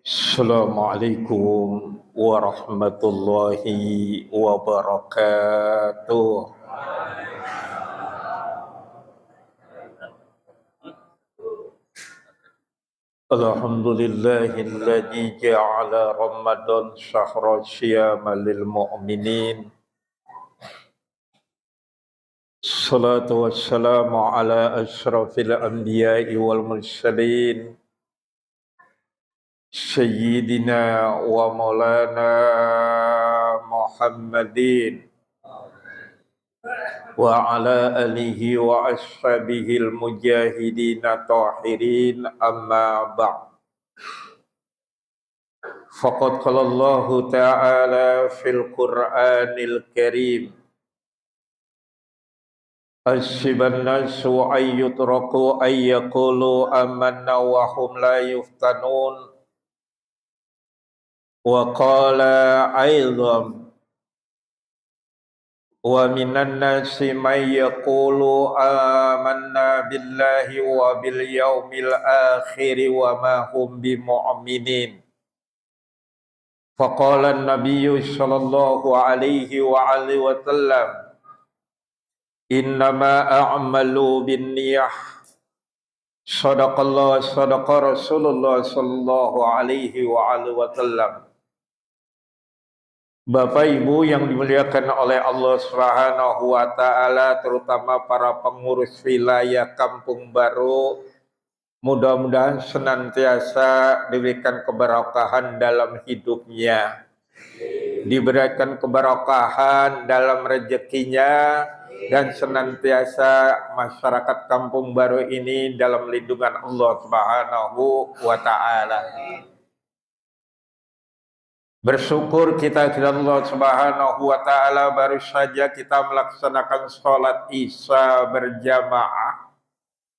Assalamualaikum warahmatullahi wabarakatuh. Alhamdulillahilladzi ja'ala Ramadan syahra syiyama lil mu'minin. Salatu wassalamu ala asyrafil anbiya'i wal mursalin. Sayyidina wa maulana Muhammadin wa ala alihi wa ashabihil mujahidina tahirin amma ba'd. Faqad qala Allah ta'ala fil Qur'anil Karim Asyiban nasu ayyutraku ayyakulu amanna wa hum la yuftanun. Wa qala aidan wa minan nasi may yaqulu amanna billahi wa bil yaumil akhir wa ma hum bimu'minin. Faqala an-nabiyyu sallallahu alaihi wa alihi wa sallam innama a'malu binniyah. Sadaqallah sadaqa Rasulullah sallallahu alaihi wa alihi wa sallam. Bapak Ibu yang dimuliakan oleh Allah Subhanahu wa taala, terutama para pengurus wilayah Kampung Baru, mudah-mudahan senantiasa diberikan keberkahan dalam hidupnya, diberikan keberkahan dalam rezekinya, dan senantiasa masyarakat Kampung Baru ini dalam lindungan Allah Subhanahu wa taala. Bersyukur kita kepada Allah Subhanahu wa taala, baru saja kita melaksanakan sholat Isya berjamaah,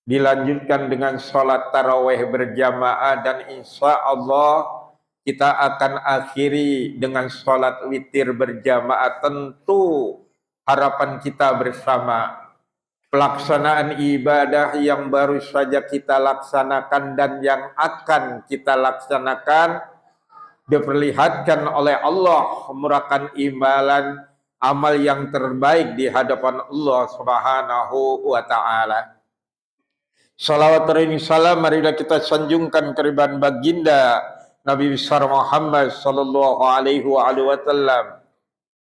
dilanjutkan dengan sholat tarawih berjamaah, dan insya Allah kita akan akhiri dengan sholat witir berjamaah. Tentu harapan kita bersama, pelaksanaan ibadah yang baru saja kita laksanakan dan yang akan kita laksanakan diperlihatkan oleh Allah merupakan imbalan amal yang terbaik di hadapan Allah Subhanahu wa taala. Salawat dan salam marilah kita sanjungkan keriban baginda Nabi besar Muhammad sallallahu alaihi wasallam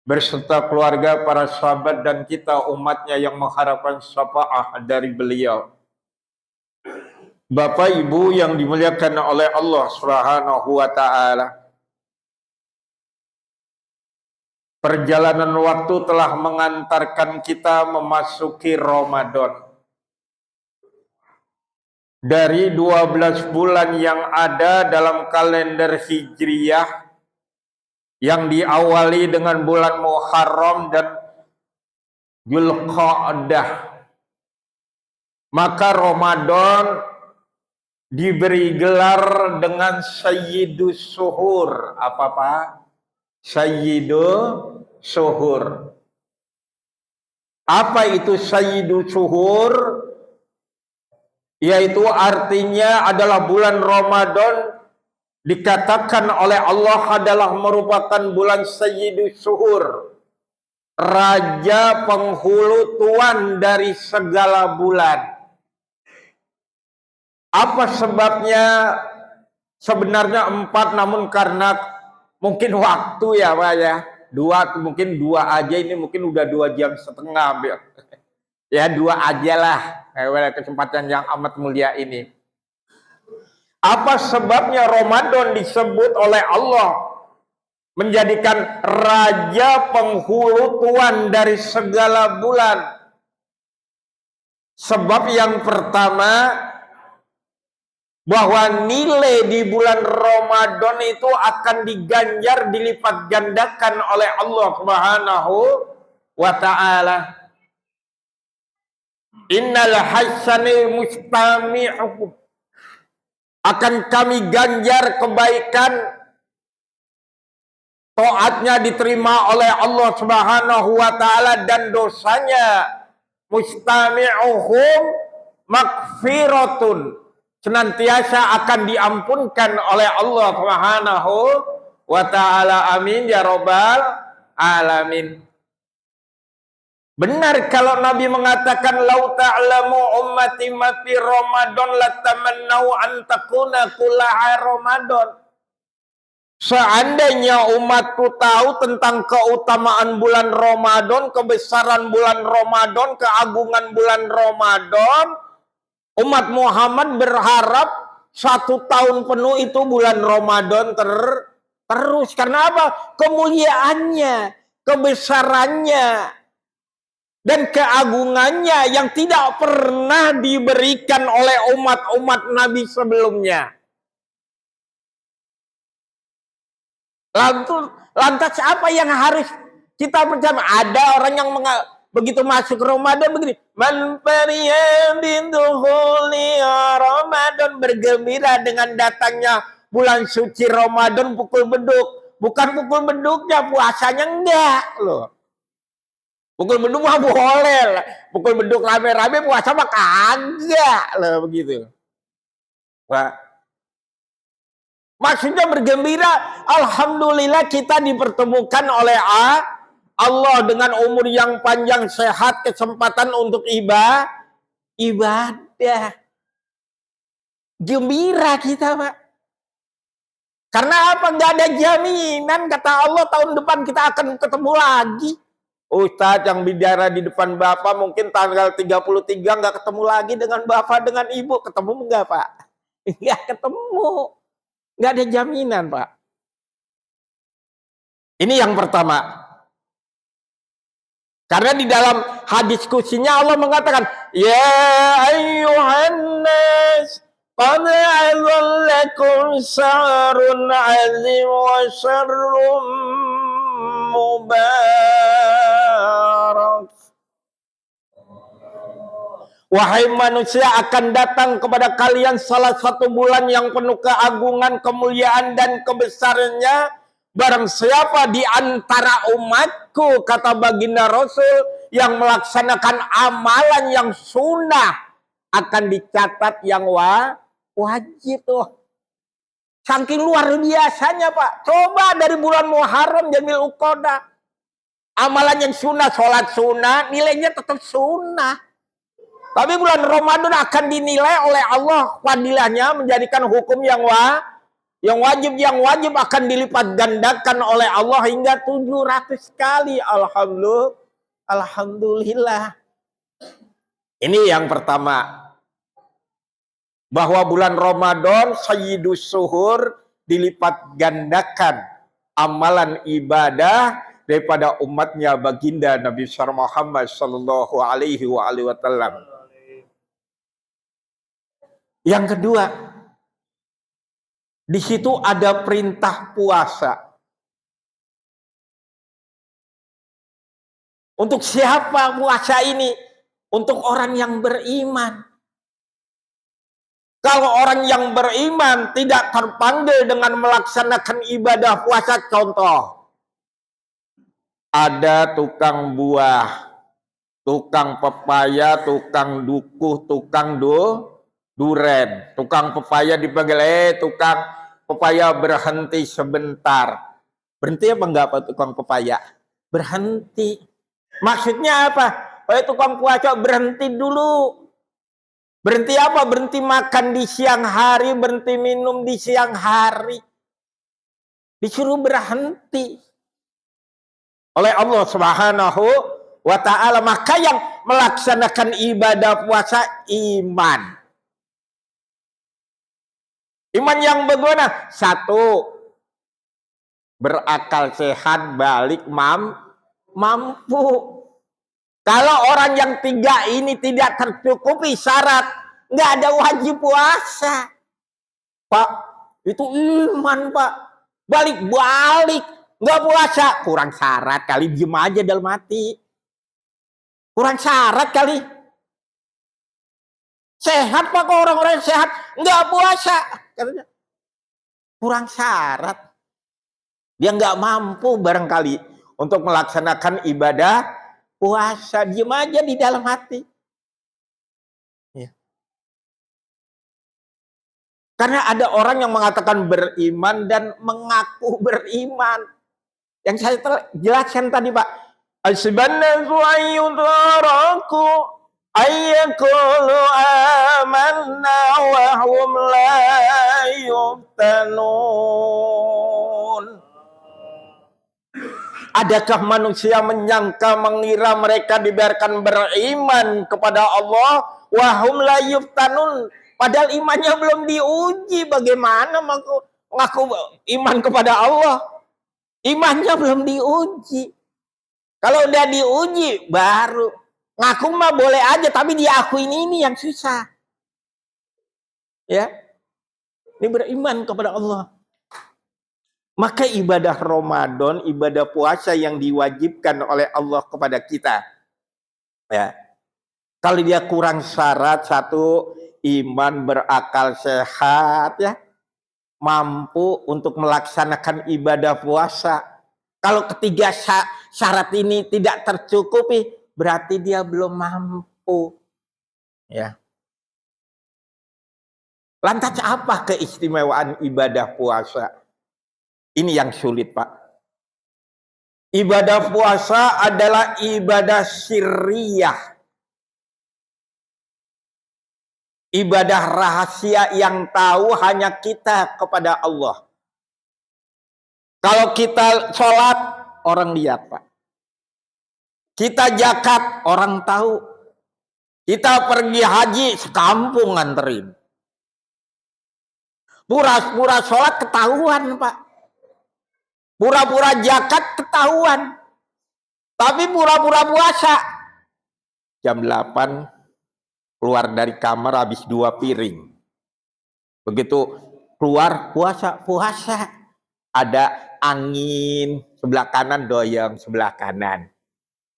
berserta keluarga, para sahabat, dan kita umatnya yang mengharapkan syafaat dari beliau. Bapak Ibu yang dimuliakan oleh Allah Subhanahu wa taala, perjalanan waktu telah mengantarkan kita memasuki Ramadan. Dari 12 bulan yang ada dalam kalender Hijriyah, yang diawali dengan bulan Muharram dan Dzulqa'dah, maka Ramadan diberi gelar dengan Sayyidus Syuhur. Apa Pak? Sayyidus Syuhur. Apa itu Sayyidus Syuhur? Yaitu artinya adalah bulan Ramadan dikatakan oleh Allah adalah merupakan bulan Sayyidus Syuhur, raja penghulu tuan dari segala bulan. Apa sebabnya? Sebenarnya 4, namun karena mungkin waktu ya Pak ya, 2, mungkin 2 aja, ini mungkin udah 2 jam setengah ya, 2 aja lah kesempatan yang amat mulia ini. Apa sebabnya Ramadan disebut oleh Allah menjadikan raja penghulu tuan dari segala bulan? Sebab yang pertama, bahwa nilai di bulan Ramadan itu akan diganjar, dilipat gandakan oleh Allah Subhanahu wa taala. Innal hasanil mustami'u, akan kami ganjar kebaikan, taatnya diterima oleh Allah Subhanahu wa taala, dan dosanya mustami'uhum magfiratun, senantiasa akan diampunkan oleh Allah Subhanahu wa ta'ala. Amin ya robbal alamin. Benar kalau Nabi mengatakan lau ta'lamu ummati ma fi Ramadan latamannau an takuna kullaha Ramadan. Seandainya umatku tahu tentang keutamaan bulan Ramadan, kebesaran bulan Ramadan, keagungan bulan Ramadan, umat Muhammad berharap 1 tahun penuh itu bulan Ramadan terus. Karena apa? Kemuliaannya, kebesarannya, dan keagungannya yang tidak pernah diberikan oleh umat-umat Nabi sebelumnya. Lantas apa yang harus kita percaya? Ada orang yang begitu masuk Ramadan begini, man fariha bidukhuli Ramadan, bergembira dengan datangnya bulan suci Ramadan, pukul beduk. Bukan pukul beduknya, puasanya enggak loh. Pukul beduk mah boleh lah. Pukul beduk rame-rame, puasa mah kagak loh begitu. Wah. Maksudnya bergembira, alhamdulillah kita dipertemukan oleh Allah dengan umur yang panjang, sehat, kesempatan untuk ibadah. Gembira kita, Pak. Karena apa? Nggak ada jaminan, kata Allah, tahun depan kita akan ketemu lagi. Ustadz yang bicara di depan Bapak mungkin tanggal 33 nggak ketemu lagi dengan Bapak, dengan Ibu. Ketemu nggak, Pak? Nggak ketemu. Nggak ada jaminan, Pak. Ini yang pertama. Karena di dalam hadis kutsinya Allah mengatakan, ya ayyuhan nas, qad azallakum sa'run azim wa syarrum mubarak. Wahai manusia, akan datang kepada kalian salah satu bulan yang penuh keagungan, kemuliaan, dan kebesarannya. Barang siapa di antara umatku, kata baginda Rasul, yang melaksanakan amalan yang sunnah, akan dicatat yang wajib tuh. Saking luar biasanya, Pak. Coba dari bulan Muharram, Jamil Uqodah. Amalan yang sunnah, sholat sunnah, nilainya tetap sunnah. Tapi bulan Ramadan akan dinilai oleh Allah fadilahnya, menjadikan hukum yang wajib akan dilipat gandakan oleh Allah hingga 700 kali. Alhamdulillah. Ini yang pertama. Bahwa bulan Ramadan sayyidus suhur, dilipat gandakan amalan ibadah daripada umatnya baginda Nabi Muhammad sallallahu alaihi wasallam. Yang kedua, di situ ada perintah puasa. Untuk siapa puasa ini? Untuk orang yang beriman. Kalau orang yang beriman tidak terpanggil dengan melaksanakan ibadah puasa, contoh. Ada tukang buah, tukang pepaya, tukang dukuh, tukang duren. Tukang pepaya dipanggil, tukang pepaya berhenti sebentar. Berhenti apa enggak, Pak tukang pepaya? Berhenti. Maksudnya apa? Tukang puasa berhenti dulu. Berhenti apa? Berhenti makan di siang hari, berhenti minum di siang hari. Disuruh berhenti oleh Allah Subhanahu wa ta'ala. Maka yang melaksanakan ibadah puasa iman. Iman yang bagaimana? Satu, berakal sehat, balik mampu. Kalau orang yang tiga ini tidak tercukupi syarat, nggak ada wajib puasa. Pak, itu iman, Pak. Balik-balik, nggak puasa. Kurang syarat kali, diem aja dalam hati. Kurang syarat kali. Sehat, Pak, kok orang-orang sehat nggak puasa. Katanya kurang syarat, dia nggak mampu barangkali untuk melaksanakan ibadah puasa. Diam aja di dalam hati. Karena ada orang yang mengatakan beriman dan mengaku beriman. Yang saya jelaskan tadi, Pak. Asbannasu ayyudaraku ayyakulu amanna wa hum la yuftanun. Adakah manusia menyangka, mengira mereka dibiarkan beriman kepada Allah wa hum la yuftanun, padahal imannya belum diuji? Bagaimana mengaku iman kepada Allah? Imannya belum diuji. Kalau udah diuji baru ngaku mah boleh aja, tapi diakuin ini yang susah. Ya. Ini beriman kepada Allah. Maka ibadah Ramadan, ibadah puasa yang diwajibkan oleh Allah kepada kita, ya, kalau dia kurang syarat, satu, iman, berakal sehat, ya, mampu untuk melaksanakan ibadah puasa. Kalau ketiga syarat ini tidak tercukupi, berarti dia belum mampu. Ya. Lantas apa keistimewaan ibadah puasa? Ini yang sulit, Pak. Ibadah puasa adalah ibadah sirriyah. Ibadah rahasia yang tahu hanya kita kepada Allah. Kalau kita sholat, orang lihat, Pak. Kita zakat, orang tahu. Kita pergi haji, sekampung nganterin. Pura-pura sholat ketahuan, Pak. Pura-pura zakat ketahuan. Tapi pura-pura puasa. Jam 8 keluar dari kamar habis 2 piring. Begitu keluar puasa. Ada angin sebelah kanan, doyong sebelah kanan.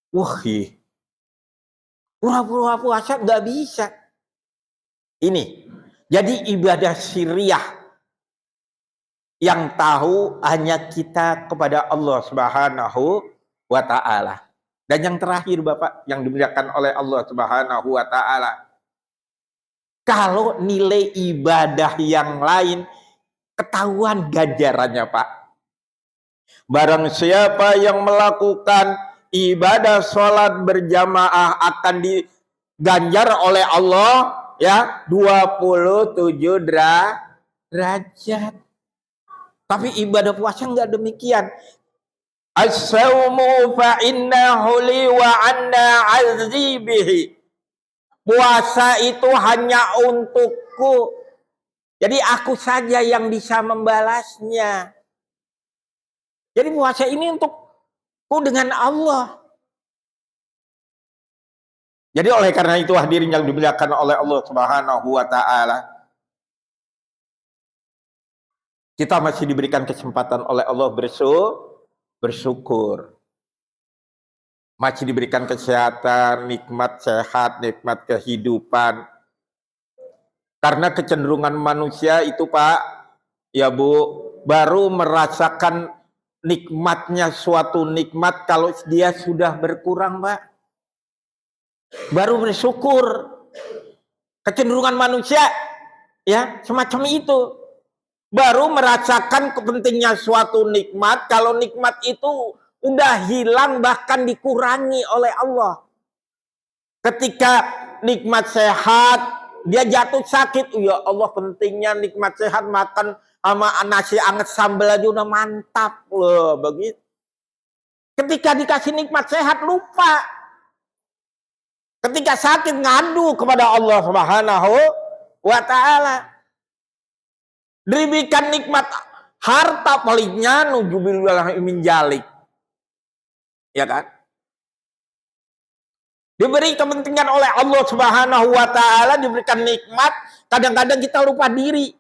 Wah, pura-pura puasa nggak bisa. Ini jadi ibadah sirriyah yang tahu hanya kita kepada Allah Subhanahu wa ta'ala. Dan yang terakhir, Bapak, yang dimuliakan oleh Allah Subhanahu wa ta'ala, kalau nilai ibadah yang lain ketahuan ganjarannya, Pak. Barang siapa yang melakukan ibadah sholat berjamaah akan diganjar oleh Allah, ya, 27 derajat. Tapi ibadah puasa enggak demikian. As-sawmu fa innahu li wa anna azibihi. Puasa itu hanya untukku. Jadi aku saja yang bisa membalasnya. Jadi puasa ini untukku dengan Allah. Jadi oleh karena itu hadirin yang dimuliakan oleh Allah Subhanahu wa ta'ala, kita masih diberikan kesempatan oleh Allah bersyukur. Masih diberikan kesehatan, nikmat sehat, nikmat kehidupan. Karena kecenderungan manusia itu, Pak, ya Bu, baru merasakan nikmatnya suatu nikmat kalau dia sudah berkurang, Pak. Baru bersyukur. Kecenderungan manusia, ya, semacam itu. Baru merasakan kepentingnya suatu nikmat kalau nikmat itu udah hilang, bahkan dikurangi oleh Allah. Ketika nikmat sehat, dia jatuh sakit, ya Allah, pentingnya nikmat sehat, makan sama nasi anget sambal aja udah mantap loh, begitu. Ketika dikasih nikmat sehat lupa. Ketika sakit ngadu kepada Allah Subhanahu wa ta'ala. Diberikan nikmat harta palingnya nujubillah min jalik. Ya kan? Diberi kepentingan oleh Allah Subhanahu wa ta'ala, diberikan nikmat, kadang-kadang kita lupa diri.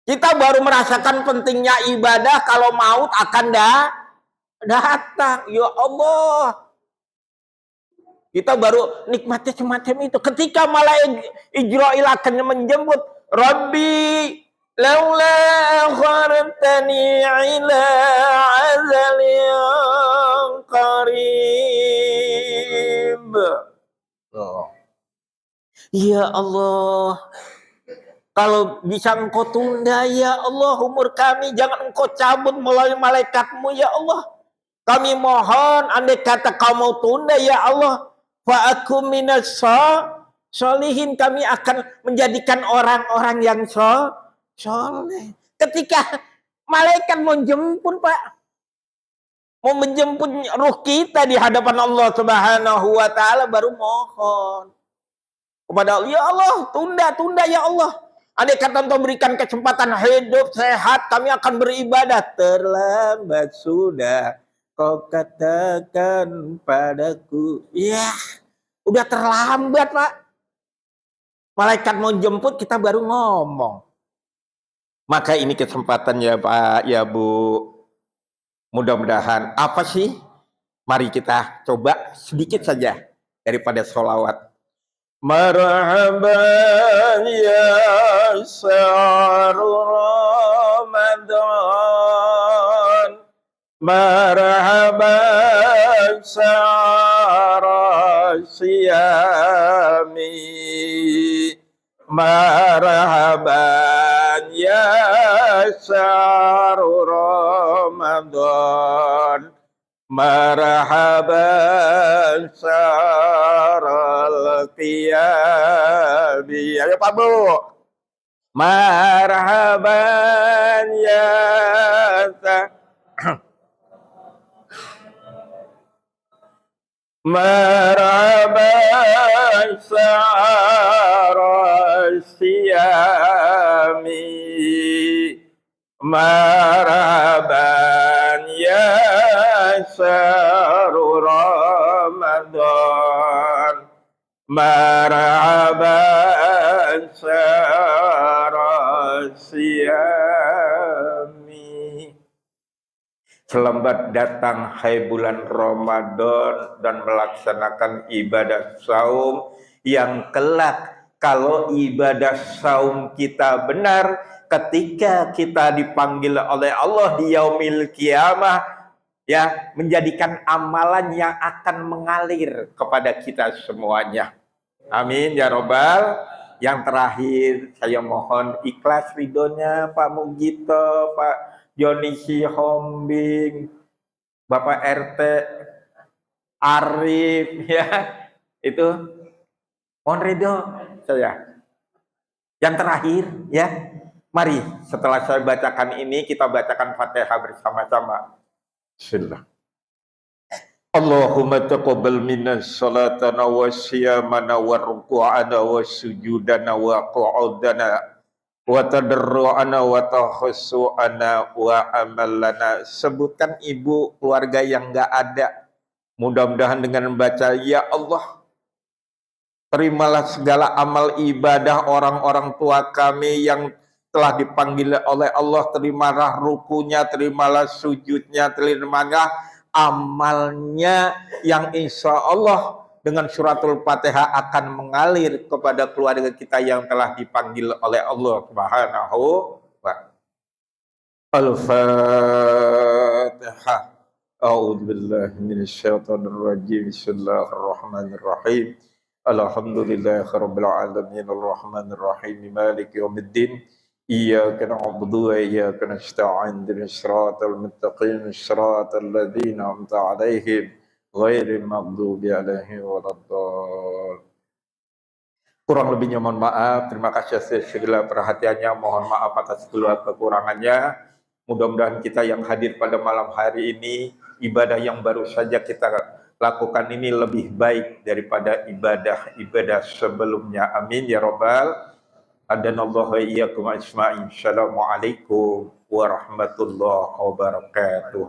Kita baru merasakan pentingnya ibadah kalau maut akan datang. Ya Allah. Kita baru nikmatnya semacam itu. Ketika malaikat Ijrail akan menjemput, Rabbi laula akhartani ila azalin qarib. Oh. Ya Allah, Kalau bisa engkau tunda ya Allah umur kami, jangan engkau cabut melalui malaikatmu ya Allah. Kami mohon andai kata kau mau tunda ya Allah, fa aku minas solihin, kami akan menjadikan orang-orang yang soleh. Ketika malaikat mau jemput Pak, mau menjemput ruh kita di hadapan Allah Subhanahu wa taala, baru mohon kepada Allah, ya Allah, tunda ya Allah. Andai kata engkau berikan kesempatan hidup sehat, kami akan beribadah. Terlambat sudah kau katakan padaku. Ya, udah terlambat Pak. Malaikat mau jemput, kita baru ngomong. Maka ini kesempatan ya Pak, ya Bu. Mudah-mudahan apa sih? Mari kita coba sedikit saja daripada sholawat. Marhaban ya syahrul Ramadan, marhaban syahrul siyami, marhaban ya syahrul Ramadan, marhaban syahrul qiyami. Ayo Pak Bu. Marhaban ya marhaban syahrul siyami, marhaban ya syahrul Ramadan, marhaban syahrul siyami. Selamat datang hai bulan Ramadan dan melaksanakan ibadah saum yang kelak kalau ibadah saum kita benar, ketika kita dipanggil oleh Allah di yaumil kiamah, ya, menjadikan amalan yang akan mengalir kepada kita semuanya. Amin ya robbal. Yang terakhir saya mohon ikhlas ridhonya Pak Mugito, Pak Joni Sihombing, Bapak RT Arif, ya, itu mohon ridho saya. Yang terakhir, ya, mari setelah saya bacakan ini kita bacakan Fatihah bersama-sama. Bismillah. Allahumma taqabbal minna salatana wa siyamana wa ruku'ana wa sujudana wa qu'udana wa tadarru'ana wa tahassu'ana wa amalana. Sebutkan ibu keluarga yang enggak ada. Mudah-mudahan dengan membaca ya Allah, terimalah segala amal ibadah orang-orang tua kami yang telah dipanggil oleh Allah. Terimalah rukunya, terimalah sujudnya, terimalah amalnya yang insya Allah dengan suratul Fatihah akan mengalir kepada keluarga kita yang telah dipanggil oleh Allah Subhanahu wa ta'ala. Al-Fatihah. A'udzubillahi minasyaitonir rajim. Bismillahirrahmanirrahim. Alhamdulillahirabbil alamin arrahmanir rahim maliki yaumiddin. Iyyaka na'budu wa iyyaka nasta'in ihdinas siratal mustaqim siratal ladzina an'amta 'alaihim ghairil maghdubi 'alaihim waladdallin. Kurang lebihnya mohon maaf. Terima kasih atas segala perhatiannya. Mohon maaf atas segala kekurangannya. Mudah-mudahan kita yang hadir pada malam hari ini, ibadah yang baru saja kita lakukan ini lebih baik daripada ibadah-ibadah sebelumnya. Amin ya robbal. Adanallahu wa iyyakum ajma'in. Assalamualaikum warahmatullahi wabarakatuh.